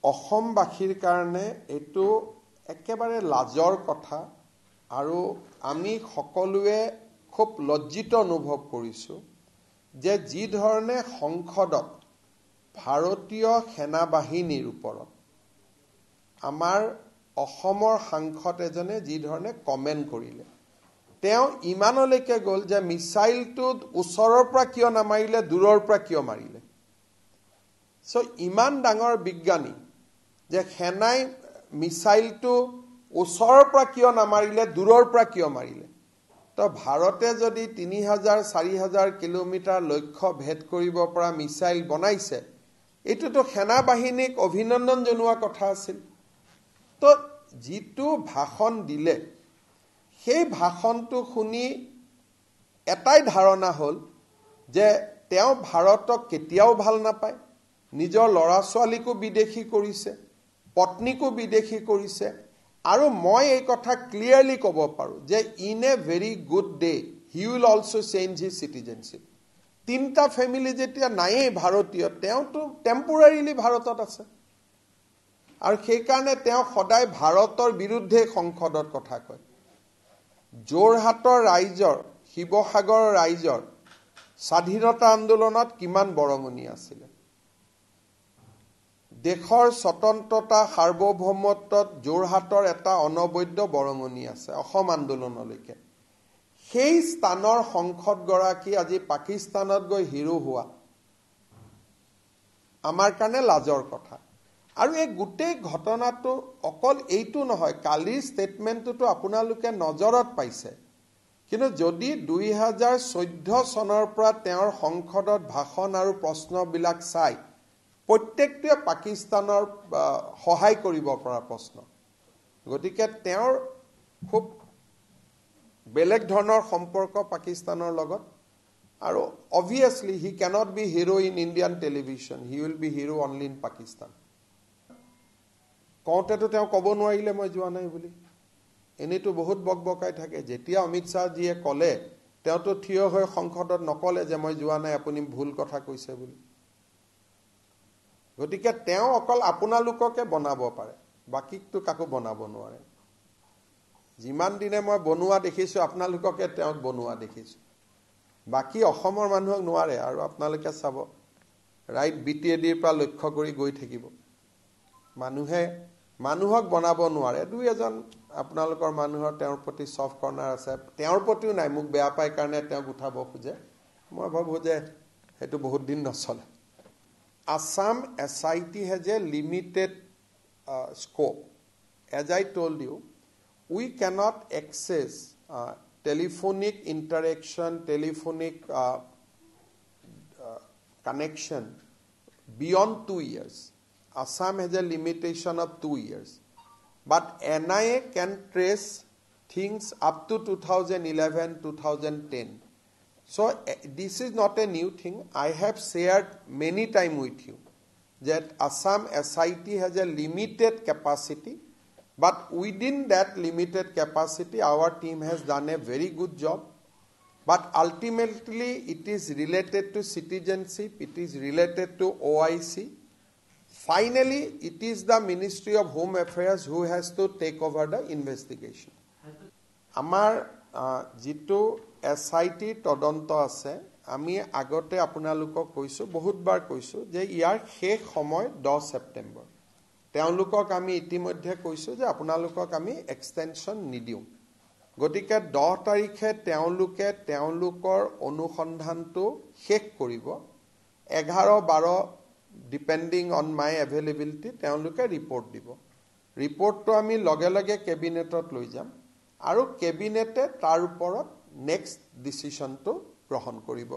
অসমবাসীৰ কাৰণে এইটো একেবাৰে লাজৰ কথা আৰু আমি সকলোৱে খুব লজ্জিত অনুভৱ কৰিছো যে যি ধৰণে সংসদত ভাৰতীয় সেনাবাহিনীৰ ওপৰত আমাৰ অসমৰ সাংসদ এজনে যি ধৰণে কমেন্ট কৰিলে তেওঁ ইমানলৈকে গ'ল যে মিসাইলটো ওচৰৰ পৰা কিয় নামাৰিলে দূৰৰ পৰা কিয় মাৰিলে সো ইমান ডাঙৰ বিজ্ঞানী যে সেনাই মিসাইলটো ওচৰৰ পৰা কিয় নামাৰিলে দূৰৰ পৰা কিয় মাৰিলে তো ভাৰতে যদি 3000 4000 কিলোমিটাৰ লক্ষ্য ভেদ কৰিব পৰা মিসাইল বনাইছে এটোতো সেনাবাহিনীক অভিনন্দন জনোৱা কথা আছিল তো জিতু ভাষণ দিলে সেই ভাষণটো শুনি এটাই ধাৰণা হল যে তেওঁ ভাৰতক কেতিয়াও ভাল নাপায় নিজৰ লৰা ছোৱালীকো বিদেশী কৰিছে পত্নীকো বিদেশী কৰিছে আৰু মই এই কথা ক্লিয়াৰলি ক'ব পাৰো যে in a very good day he will also change his citizenship তিনটা ফ্যামিলি যেতিয়া নাইয়ে ভাৰতীয় তেওঁটো টেম্পোৰাৰিলি ভাৰতত আছে আৰু সেই কাৰণে তেওঁ সদায় ভাৰতৰ বিৰুদ্ধে সংসদত কথা কয় যোৰহাটৰ ৰাইজৰ শিৱসাগৰৰ ৰাইজৰ স্বাধীনতা আন্দোলনত কিমান বৰঙণি আছিল দেশৰ স্বতন্ত্ৰতা সাৰ্বভৌমত্বত যোৰহাটৰ এটা অনবদ্য বৰঙণি আছে অসম আন্দোলনলৈকে সেই স্থানৰ সংসদ গৰাকী আজি পাকিস্তানত গৈ হিৰো হোৱা আমাৰ কাৰণে লাজৰ কথা আৰু এই গোটেই ঘটনাটো অকল এইটো নহয় কালিৰ ষ্টেটমেন্টটো আপোনালোকে নজৰত পাইছে কিন্তু যদি 2014 চনৰ পৰা তেওঁৰ সংসদত ভাষণ আৰু প্ৰশ্নবিলাক চাই প্ৰত্যেকটোৱে পাকিস্তানৰ সহায় কৰিব পৰা প্ৰশ্ন গতিকে তেওঁৰ খুব বেলেগ ধৰণৰ সম্পৰ্ক পাকিস্তানৰ লগত আৰু obviously he cannot be hero in Indian television he will be hero only in Pakistan কওঁতেতো তেওঁ ক'ব নোৱাৰিলে মই যোৱা নাই বুলি এনেটো বহুত বকবকাই থাকে যেতিয়া অমিত শাহ জিয়ে ক'লে তেওঁতো থিয় হৈ সংসদত নকলে যে মই যোৱা নাই আপুনি ভুল কথা কৈছে বুলি গতিকে তেওঁ অকল আপোনালোককে বনাব পাৰে বাকিটো কাকো বনাব নোৱাৰে যিমান দিনে মই বনোৱা দেখিছো আপোনালোককে তেওঁক বনোৱা দেখিছো বাকি অসমৰ মানুহক নোৱাৰে আৰু আপোনালোকে চাব ৰাইট বিটিএডিৰ পৰা লক্ষ্য কৰি গৈ থাকিব মানুহক বনাব নোৱাৰে দুই এজন আপোনালোকৰ মানুহৰ তেওঁৰ প্ৰতি সফট কৰ্নাৰ আছে তেওঁৰ প্ৰতিও নাই মোক বেয়া পায় কাৰণে তেওঁক উঠাব খোজে মই ভাবো যে হেতু বহুত দিন নচলে Assam SIT has a limited scope. As I told you, we cannot access telephonic interaction, telephonic connection beyond 2 years. Assam has a limitation of 2 years. But NIA can trace things up to 2011, 2010. So this is not a new thing. I have shared many times with you that Assam SIT has a limited capacity, but within that limited capacity, our team has done a very good job. But ultimately, it is related to citizenship, it is related to OIC. Finally, it is the Ministry of Home Affairs who has to take over the investigation. Amar jito SIT তদন্ত আছে আমি আগতে আপোনালোকক কৈছো বহুতবাৰ কৈছো যে ইয়াৰ শেষ সময় 10 সেপ্টেম্বৰ তেওঁলোকক আমি ইতিমধ্যে কৈছো যে আপোনালোকক আমি এক্সটেনশন নিদিও গতিকে 10 তাৰিখে তেওঁলোকৰ অনুসন্ধানটো শেষ কৰিব 11-12 ডিপেন্ডিং অন মাই এভেইলেবিলিটি তেওঁলোকে ৰিপৰ্ট দিব ৰিপৰ্টটো আমি লগে লগে কেবিনেটত লৈ যাম আৰু কেবিনেটে তাৰ ওপৰত নেক্সট ডিসিশন তো গ্ৰহণ কৰিব